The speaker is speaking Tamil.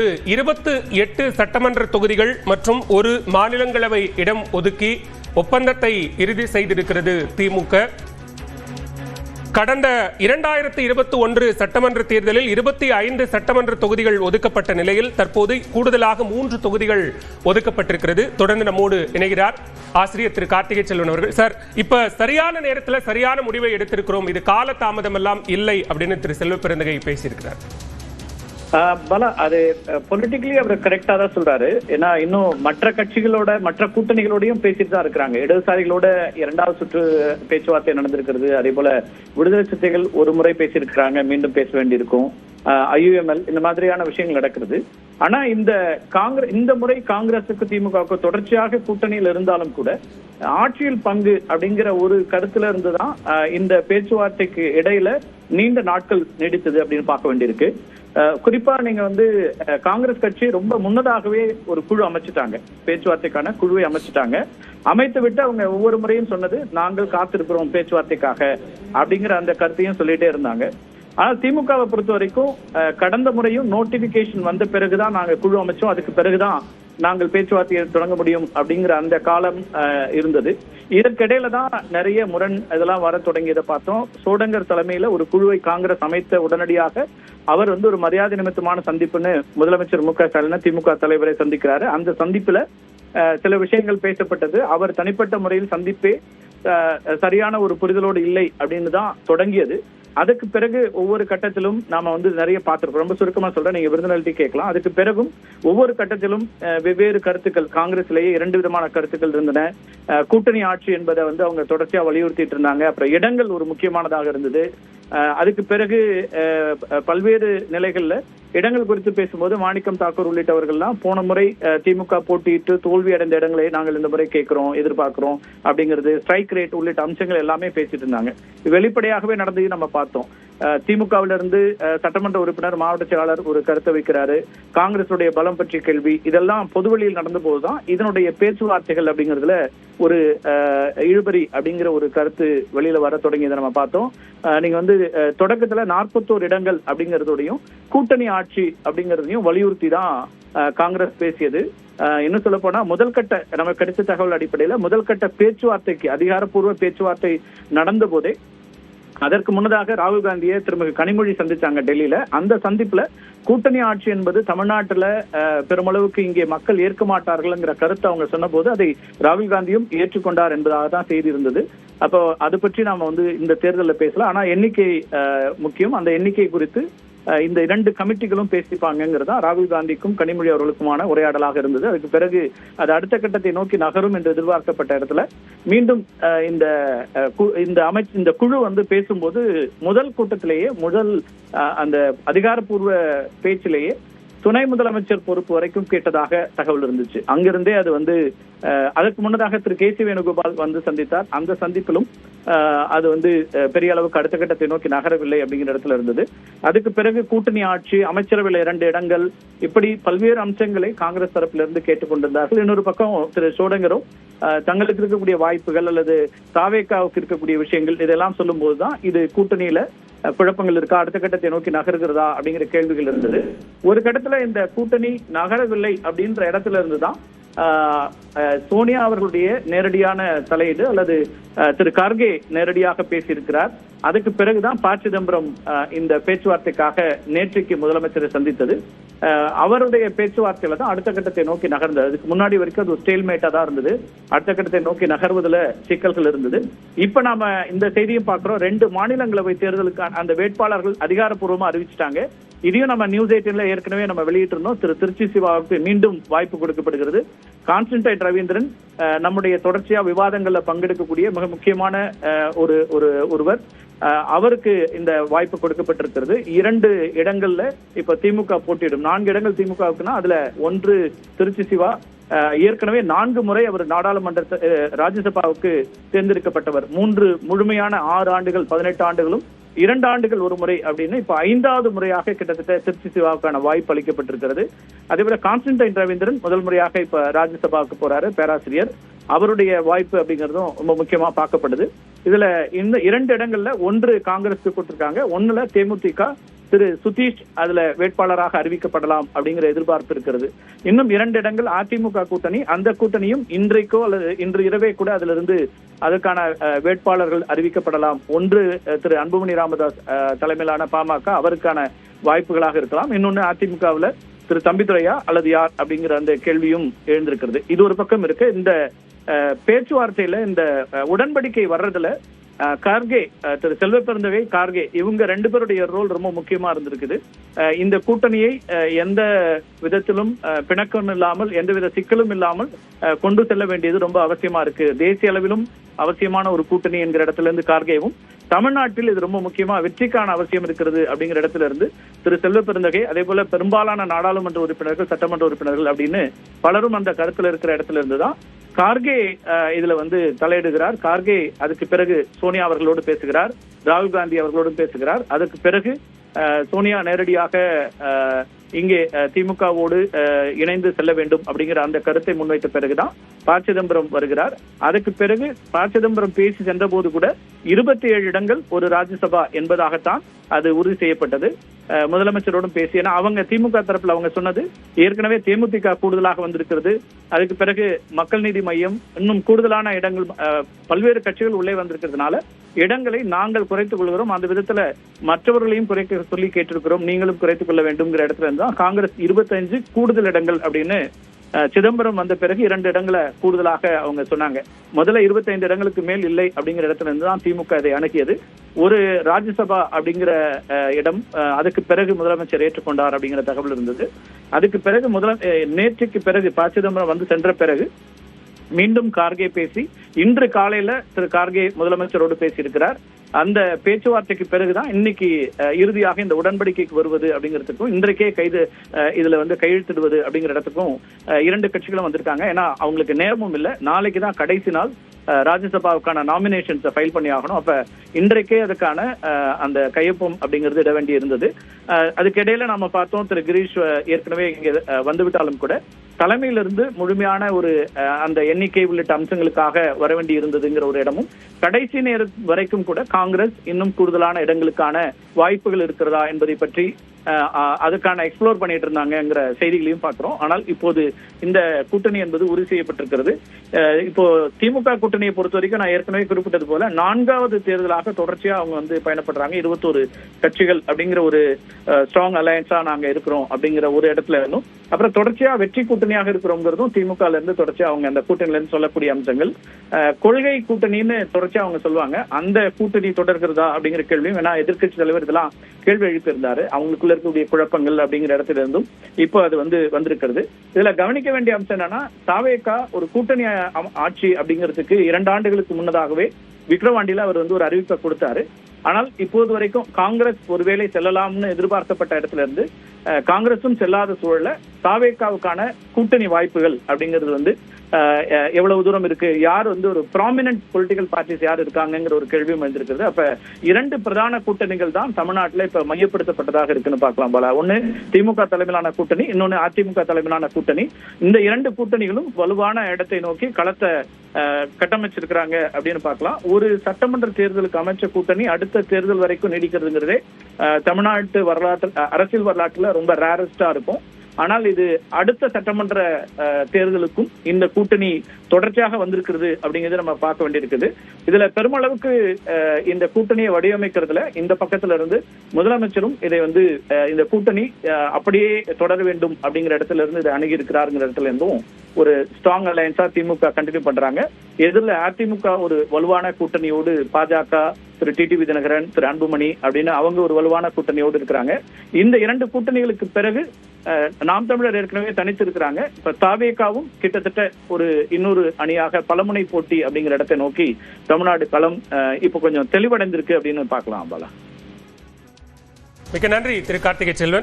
28 சட்டமன்ற தொகுதிகள் மற்றும் ஒரு மாநிலங்களவை இடம் ஒதுக்கி ஒப்பந்தத்தை இறுதி செய்திருக்கிறது திமுக. கடந்த 2021 சட்டமன்ற தேர்தலில் 25 சட்டமன்ற தொகுதிகள் ஒதுக்கப்பட்ட நிலையில் தற்போது கூடுதலாக 3 தொகுதிகள் ஒதுக்கப்பட்டிருக்கிறது. தொடர்ந்து நம்மோடு இணைகிறார் ஆசிரியர் திரு கார்த்திகை செல்வன் அவர்கள். சார், இப்ப சரியான நேரத்தில் சரியான முடிவை எடுத்திருக்கிறோம், இது கால தாமதம் எல்லாம் இல்லை அப்படின்னு திரு செல்வ பெருந்தகை பேசியிருக்கிறார். பலா, அது பொலிட்டிக்கலி அவர் கரெக்டா தான் சொல்றாரு. ஏன்னா இன்னும் மற்ற கட்சிகளோட மற்ற கூட்டணிகளோடையும் பேசிட்டு தான் இருக்கிறாங்க. இடதுசாரிகளோட 2வது சுற்று பேச்சுவார்த்தை நடந்திருக்கிறது. அதே போல விடுதலை சிறுத்தைகள் ஒரு முறை பேசியிருக்கிறாங்க, மீண்டும் பேச வேண்டியிருக்கும். IUML இந்த மாதிரியான விஷயங்கள் நடக்கிறது. ஆனா இந்த முறை காங்கிரசுக்கு திமுகவுக்கு தொடர்ச்சியாக கூட்டணியில் இருந்தாலும் கூட ஆட்சியில் பங்கு அப்படிங்கிற ஒரு கருத்துல இருந்துதான் இந்த பேச்சுவார்த்தைக்கு இடையில நீண்ட நாட்கள் நீடித்தது அப்படின்னு பார்க்க வேண்டியிருக்கு. குறிப்பா நீங்க காங்கிரஸ் கட்சி ரொம்ப முன்னதாகவே ஒரு குழு அமைச்சிட்டாங்க, பேச்சுவார்த்தைக்கான குழுவை அமைச்சிட்டாங்க. அமைத்து விட்டு அவங்க ஒவ்வொரு முறையும் சொன்னது நாங்கள் காத்திருக்கிறோம் பேச்சுவார்த்தைக்காக அப்படிங்கிற அந்த கருத்தையும் சொல்லிட்டே இருந்தாங்க. ஆனால் திமுகவை பொறுத்த வரைக்கும் கடந்த முறையும் நோட்டிபிகேஷன் வந்த பிறகுதான் நாங்க குழு அமைச்சோம், அதுக்கு பிறகுதான் நாங்கள் பேச்சுவார்த்தையை தொடங்க முடியும் அப்படிங்கிற அந்த காலம் இருந்தது. இதற்கிடையில தான் நிறைய முரண் இதெல்லாம் வர தொடங்கியதை பார்த்தோம். சோடங்கர் தலைமையில ஒரு குழுவை காங்கிரஸ் அமைத்த உடனடியாக அவர் ஒரு மரியாதை நிமித்தமான சந்திப்புன்னு முதலமைச்சர் மு.க.ஸ்டாலின் திமுக தலைவரை சந்திக்கிறாரு. அந்த சந்திப்புல சில விஷயங்கள் பேசப்பட்டது. அவர் தனிப்பட்ட முறையில் சந்திப்பே சரியான ஒரு புரிதலோடு இல்லை அப்படின்னு தான் தொடங்கியது. அதுக்கு பிறகு ஒவ்வொரு கட்டத்திலும் நாம நிறைய பார்த்திருக்கோம். ரொம்ப சுருக்கமா சொல்றேன், நீங்க விருந்தினர்கிட்ட கேட்கலாம். அதுக்கு பிறகும் ஒவ்வொரு கட்டத்திலும் வெவ்வேறு கருத்துக்கள், காங்கிரஸ்லேயே 2 விதமான கருத்துக்கள் இருந்தன. கூட்டணி ஆட்சி என்பதை அவங்க தொடர்ச்சியா வலியுறுத்திட்டு இருந்தாங்க. அப்புறம் இடங்கள் ஒரு முக்கியமானதாக இருந்தது. அதுக்கு பிறகு பல்வேறு நிலைகள்ல இடங்கள் குறித்து பேசும்போது மாணிக்கம் தாக்கூர் உள்ளிட்டவர்கள்லாம் போன முறை திமுக போட்டியிட்டு தோல்வி அடைந்த இடங்களை நாங்கள் இந்த முறை கேட்கிறோம், எதிர்பார்க்கிறோம் அப்படிங்கிறது, ஸ்ட்ரைக் ரேட் உள்ளிட்ட அம்சங்கள் எல்லாமே பேசிட்டு இருந்தாங்க. வெளிப்படையாகவே நடந்தது நம்ம பார்த்தோம். திமுகவிலிருந்து சட்டமன்ற உறுப்பினர், மாவட்ட செயலாளர் ஒரு கருத்தை வைக்கிறாரு. காங்கிரசுடைய பலம் பற்றிய கேள்வி, இதெல்லாம் பொதுவெளியில் நடந்த போதுதான் இதனுடைய பேச்சுவார்த்தைகள் அப்படிங்கிறதுல ஒரு இழுபறி அப்படிங்கிற ஒரு கருத்து வெளியில வர தொடங்கியதை நம்ம பார்த்தோம். நீங்க தொடக்கத்துல 41 இடங்கள் அப்படிங்கறதோடையும் கூட்டணி ஆட்சி அப்படிங்கறதையும் வலியுறுத்தி தான் காங்கிரஸ் பேசியது. இன்னும் சொல்ல போனா முதல் கட்ட நமக்கு கிடைச்ச தகவல் அடிப்படையில முதல் கட்ட பேச்சுவார்த்தைக்கு அதிகாரப்பூர்வ பேச்சுவார்த்தை நடந்த போதே அதற்கு முன்னதாக ராகுல் காந்தியை திரும்ப கனிமொழி சந்திச்சாங்க டெல்லியில. அந்த சந்திப்புல கூட்டணி ஆட்சி என்பது தமிழ்நாட்டுல பெருமளவுக்கு இங்கே மக்கள் ஏற்க மாட்டார்கள்ங்கிற கருத்தை அவங்க சொன்ன போது அதை ராகுல் காந்தியும் ஏற்றுக்கொண்டார் என்பதாக தான் செய்தி இருந்தது. அப்போ அது பற்றி நாம இந்த தேர்தலில் பேசலாம். ஆனா எண்ணிக்கை முக்கியம். அந்த எண்ணிக்கை குறித்து இந்த 2 கமிட்டிகளும் பேசிப்பாங்கிறதா ராகுல் காந்திக்கும் கனிமொழி அவர்களுக்குமான உரையாடலாக இருந்தது. அதுக்கு பிறகு அது அடுத்த கட்டத்தை நோக்கி நகரும் என்று எதிர்பார்க்கப்பட்ட இடத்துல மீண்டும் இந்த குழு பேசும்போது முதல் கூட்டத்திலேயே அந்த அதிகாரப்பூர்வ பேச்சிலேயே துணை முதலமைச்சர் பொறுப்பு வரைக்கும் கேட்டதாக தகவல் இருந்துச்சு. அங்கிருந்தே அது அதற்கு முன்னதாக திரு கே சி வேணுகோபால் சந்தித்தார். அந்த சந்திப்பிலும் அது பெரிய அளவுக்கு அடுத்த கட்டத்தை நோக்கி நகரவில்லை அப்படிங்கிற இடத்துல இருந்தது. அதுக்கு பிறகு கூட்டணி ஆட்சி, அமைச்சரவையில் 2 இடங்கள், இப்படி பல்வேறு அம்சங்களை காங்கிரஸ் தரப்பிலிருந்து கேட்டுக்கொண்டிருந்தார்கள். இன்னொரு பக்கம் திரு சோடங்கரும் தங்களுக்கு இருக்கக்கூடிய வாய்ப்புகள் அல்லது தாவேக்காவுக்கு இருக்கக்கூடிய விஷயங்கள் இதெல்லாம் சொல்லும் போதுதான் இது கூட்டணியில குழப்பங்கள் இருக்கா, அடுத்த கட்டத்தை நோக்கி நகர்கிறதா அப்படிங்கிற கேள்விகள் இருந்தது. ஒரு கட்டத்துல இந்த கூட்டணி நகரவில்லை அப்படின்ற இடத்துல இருந்துதான் சோனியா அவர்களுடைய நேரடியான தலையீடு அல்லது திரு கார்கே நேரடியாக பேசியிருக்கிறார். அதுக்கு பிறகுதான் ப. சிதம்பரம் இந்த பேச்சுவார்த்தைக்காக நேற்றைக்கு முதலமைச்சரை சந்தித்தது. அவருடைய பேச்சுவார்த்தையில தான் அடுத்த கட்டத்தை நோக்கி நகர்ந்தது. அதுக்கு முன்னாடி வரைக்கும் அது ஸ்டேல்மேட்டா தான் இருந்தது. அடுத்த கட்டத்தை நோக்கி நகர்வதில் சிக்கல்கள் இருந்தது. இப்ப நாம இந்த செய்தியும் பார்க்கிறோம். 2 மாநிலங்களவை தேர்தலுக்கான அந்த வேட்பாளர்கள் அதிகாரப்பூர்வமா அறிவிச்சிட்டாங்க. இதையும் நம்ம நியூஸ் 18ல ஏற்கனவே நம்ம வெளியிட்டிருந்தோம். திரு திருச்சி சிவாவுக்கு மீண்டும் வாய்ப்பு கொடுக்கப்படுகிறது. கான்ஸ்டன்டைன் ரவீந்திரன் நம்முடைய தொடர்ச்சியா விவாதங்கள்ல பங்கெடுக்கக்கூடிய மிக முக்கியமான ஒருவர். அவருக்கு இந்த வாய்ப்பு கொடுக்கப்பட்டிருக்கிறது. 2 இடங்கள்ல இப்ப திமுக போட்டியிடும். 4 இடங்கள் திமுகவுக்குன்னா அதுல 1 திருச்சி சிவா. ஏற்கனவே 4 முறை அவர் நாடாளுமன்ற ராஜ்யசபாவுக்கு தேர்ந்தெடுக்கப்பட்டவர். 3 முழுமையான 6 ஆண்டுகள் 18 ஆண்டுகளும் 2 ஆண்டுகள் ஒரு முறை அப்படின்னு இப்ப 5வது முறையாக கிட்டத்தட்ட திருச்சி சிவாவுக்கான வாய்ப்பு அளிக்கப்பட்டிருக்கிறது. அதே போல கான்ஸ்டன்டைன் ரவீந்திரன் முதல் முறையாக இப்ப ராஜ்யசபாவுக்கு போறாரு, பேராசிரியர். அவருடைய வாய்ப்பு அப்படிங்கிறதும் ரொம்ப முக்கியமா பார்க்கப்படுது. இதுல இந்த 2 இடங்கள்ல 1 காங்கிரஸ்க்கு கொடுத்திருக்காங்க, 1ல தேமுதிக, திரு சுதீஷ் அதுல வேட்பாளராக அறிவிக்கப்படலாம் அப்படிங்கிற எதிர்பார்ப்பு இருக்கிறது. இன்னும் 2 இடங்கள் அதிமுக கூட்டணி, அந்த கூட்டணியும் இன்றைக்கோ அல்லது இன்று இரவே கூட அதுல இருந்து அதற்கான வேட்பாளர்கள் அறிவிக்கப்படலாம். ஒன்று திரு அன்புமணி ராமதாஸ் தலைமையிலான பாமக, அவருக்கான வாய்ப்புகளாக இருக்கலாம். இன்னொன்னு அதிமுகவுல திரு தம்பிதுரையா அல்லது யார் அப்படிங்கிற அந்த கேள்வியும் எழுந்திருக்கிறது. இது ஒரு பக்கம் இருக்கு. இந்த பேச்சுவார்த்தையில இந்த உடன்படிக்கை வர்றதுல கார்கே, திரு செல்வ பெருந்தகை, கார்கே இவங்க 2 பேருடைய ரோல் ரொம்ப முக்கியமா இருந்திருக்குது. இந்த கூட்டணியை எந்த விதத்திலும் பிணக்கம் இல்லாமல், எந்தவித சிக்கலும் இல்லாமல் கொண்டு செல்ல வேண்டியது ரொம்ப அவசியமா இருக்கு. தேசிய அளவிலும் அவசியமான ஒரு கூட்டணி என்கிற இடத்துல இருந்து கார்கேவும், தமிழ்நாட்டில் இது ரொம்ப முக்கியமா வெற்றிக்கான அவசியம் இருக்கிறது அப்படிங்கிற இடத்துல இருந்து திரு செல்வ பெருந்தகை, அதே போல பெரும்பாலான நாடாளுமன்ற உறுப்பினர்கள், சட்டமன்ற உறுப்பினர்கள் அப்படின்னு பலரும் அந்த கருத்துல இருக்கிற இடத்துல இருந்துதான் கார்கே இதுல தலையிடுகிறார். கார்கே அதுக்கு பிறகு சோனியா அவர்களோடு பேசுகிறார், ராகுல் காந்தி அவர்களோடும் பேசுகிறார். அதுக்கு பிறகு சோனியா நேரடியாக இங்கே திமுகவோடு இணைந்து செல்ல வேண்டும் அப்படிங்கிற அந்த கருத்தை முன்வைத்த பிறகுதான் ப. சிதம்பரம் வருகிறார். அதுக்கு பிறகு ப. சிதம்பரம் பேசி சென்ற போது கூட 27 இடங்கள் ஒரு ராஜ்யசபா என்பதாகத்தான் அது உறுதி செய்யப்பட்டது. முதலமைச்சரோடும் பேசி, ஏன்னா அவங்க திமுக தரப்புல அவங்க சொன்னது ஏற்கனவே தேமுதிக கூடுதலாக வந்திருக்கிறது, அதுக்கு பிறகு மக்கள் நீதி மையம், இன்னும் கூடுதலான இடங்கள் பல்வேறு கட்சிகள் உள்ளே வந்திருக்கிறதுனால இடங்களை நாங்கள் குறைத்துக் கொள்கிறோம், அந்த விதத்துல மற்றவர்களையும் குறைக்க சொல்லி கேட்டிருக்கிறோம், நீங்களும் குறைத்துக் கொள்ள வேண்டும்ங்கிற இடத்துல இருந்தா காங்கிரஸ் 25 கூடுதல் இடங்கள் அப்படின்னு சிதம்பரம் வந்த பிறகு 2 இடங்களை கூடுதலாக அவங்க சொன்னாங்க. முதல்ல 25 இடங்களுக்கு மேல் இல்லை அப்படிங்கிற இடத்துல இருந்துதான் திமுக இதை அணுகியது. ஒரு ராஜ்யசபா அப்படிங்கிற இடம் அதுக்கு பிறகு முதலமைச்சர் ஏற்றுக்கொண்டார் அப்படிங்கிற தகவல் இருந்தது. அதுக்கு பிறகு நேற்றுக்கு பிறகு ப. சிதம்பரம் சென்ற பிறகு மீண்டும் கார்கே பேசி, இன்று காலையில திரு கார்கே முதலமைச்சரோடு பேசியிருக்கிறார். அந்த பேச்சுவார்த்தைக்கு பிறகுதான் இன்னைக்கு இறுதியாக இந்த உடன்படிக்கைக்கு வருவது அப்படிங்கிறதுக்கும், இன்றைக்கே இதுல கையெழுத்திடுவது அப்படிங்கிற இடத்துக்கும் 2 கட்சிகளும் வந்திருக்காங்க. ஏன்னா அவங்களுக்கு நேரமும் இல்லை, நாளைக்கு தான் கடைசி நாள் ராஜ்யசபாவுக்கான நாமினேஷன்ஸை ஃபைல் பண்ணி ஆகணும். அப்ப இன்றைக்கே அதுக்கான அந்த கையொப்பம் அப்படிங்கிறது இட வேண்டி இருந்தது. அதுக்கு இடையில நாம பார்த்தோம், திரு கிரீஷ் ஏற்கனவே இங்க வந்துவிட்டாலும் கூட தலைமையிலிருந்து முழுமையான ஒரு அந்த எண்ணிக்கை உள்ளிட்ட அம்சங்களுக்காக வர வேண்டி இருந்ததுங்கிற ஒரு இடமும், கடைசி நேரம் வரைக்கும் கூட காங்கிரஸ் இன்னும் கூடுதலான இடங்களுக்கான வாய்ப்புகள் இருக்கிறதா என்பதை பற்றி அதுக்கான எக்ஸ்ப்ளோர் பண்ணிட்டு இருந்தாங்கிற செய்திகளையும் பார்க்கிறோம். ஆனால் இப்போது இந்த கூட்டணி என்பது உறுதி செய்யப்பட்டிருக்கிறது. இப்போ திமுக கூட்டணியை பொறுத்த வரைக்கும் நான் ஏற்கனவே குறிப்பிட்டது போல 4வது தேர்தலாக தொடர்ச்சியா அவங்க பயணப்படுறாங்க. 21 கட்சிகள் அப்படிங்கிற ஒரு ஸ்ட்ராங் அலையன்ஸா நாங்க இருக்கிறோம் அப்படிங்கிற ஒரு இடத்துல இருந்தும், அப்புறம் தொடர்ச்சியா வெற்றி கூட்டணியாக இருக்கிறோங்கிறதும் திமுக இருந்து தொடர்ச்சியா அவங்க அந்த கூட்டணியில இருந்து சொல்லக்கூடிய அம்சங்கள். கொள்கை கூட்டணின்னு தொடர்ச்சியா அவங்க சொல்லுவாங்க. அந்த கூட்டணி தொடர்கிறதா அப்படிங்கிற கேள்வியும், ஏன்னா எதிர்கட்சி தலைவர் இதெல்லாம் கேள்வி எழுப்பியிருந்தாரு, அவங்களுக்குள்ள இருக்கக்கூடிய குழப்பங்கள் அப்படிங்கிற இடத்துல இருந்தும் இப்போ அது வந்திருக்கிறது. இதுல கவனிக்க வேண்டிய அம்சம் என்னன்னா, தாவேகா ஒரு கூட்டணி ஆட்சி அப்படிங்கிறதுக்கு 2 ஆண்டுகளுக்கு முன்னதாகவே விக்ரவாண்டியில அவர் ஒரு அறிவிப்பை கொடுத்தாரு. ஆனால் இப்போது வரைக்கும் காங்கிரஸ் ஒருவேளை செல்லலாம்னு எதிர்பார்க்கப்பட்ட இடத்துல இருந்து காங்கிரசும் செல்லாத சூழல்ல தாவேகாவுக்கான கூட்டணி வாய்ப்புகள் அப்படிங்கிறது எவ்வளவு தூரம் இருக்கு, யார் ஒரு ப்ராமினன்ட் பொலிட்டிக்கல் பார்ட்டிஸ் யார் இருக்காங்கிற ஒரு கேள்வியும் வந்திருக்கிறது. அப்ப 2 பிரதான கூட்டணிகள் தான் தமிழ்நாட்டில் இப்ப மையப்படுத்தப்பட்டதாக இருக்குன்னு பார்க்கலாம் போல. ஒண்ணு திமுக தலைமையிலான கூட்டணி, இன்னொன்னு அதிமுக தலைமையிலான கூட்டணி. இந்த 2 கூட்டணிகளும் வலுவான இடத்தை நோக்கி களத்தை கட்டமைச்சிருக்கிறாங்க அப்படின்னு பார்க்கலாம். ஒரு சட்டமன்ற தேர்தலுக்கு அமைச்ச கூட்டணி அடுத்த தேர்தல் வரைக்கும் நீடிக்கிறதுங்கிறதே தமிழ்நாட்டு அரசியல் வரலாற்றுல ரொம்ப ரேரஸ்டா இருக்கும். ஆனால் இது அடுத்த சட்டமன்ற தேர்தலுக்கும் இந்த கூட்டணி தொடர்ச்சியாக வந்திருக்கிறது அப்படிங்கிறது நம்ம பார்க்க வேண்டியிருக்குது. இதுல பெருமளவுக்கு இந்த கூட்டணியை வடிவமைக்கிறதுல இந்த பக்கத்துல இருந்து முதலமைச்சரும் இதை இந்த கூட்டணி அப்படியே தொடர வேண்டும் அப்படிங்கிற இடத்துல இருந்து இதை அணுகி இருக்கிறாருங்கிற இடத்துல இருந்தும் ஒரு ஸ்ட்ராங் அலையன்ஸா திமுக கண்டினியூ பண்றாங்க. எதிரில் அதிமுக ஒரு வலுவான கூட்டணியோடு, பாஜக திரு டிடிவி தினகரன், திரு அன்புமணி அப்படின்னு அவங்க ஒரு வலுவான கூட்டணியோடு இருக்கிறாங்க. இந்த 2 கூட்டணிகளுக்கு பிறகு நாம் தமிழர் ஏற்கனவே தனித்து இருக்கிறாங்க. இப்ப தாவேகாவும் கிட்டத்தட்ட ஒரு இன்னொரு அணியாக பலமுனை போட்டி அப்படிங்கிற இடத்தை நோக்கி தமிழ்நாடு களம் இப்ப கொஞ்சம் தெளிவடைந்திருக்கு அப்படின்னு பார்க்கலாம். பாலா, மிக்க நன்றி திரு கார்த்திகை செல்வன்.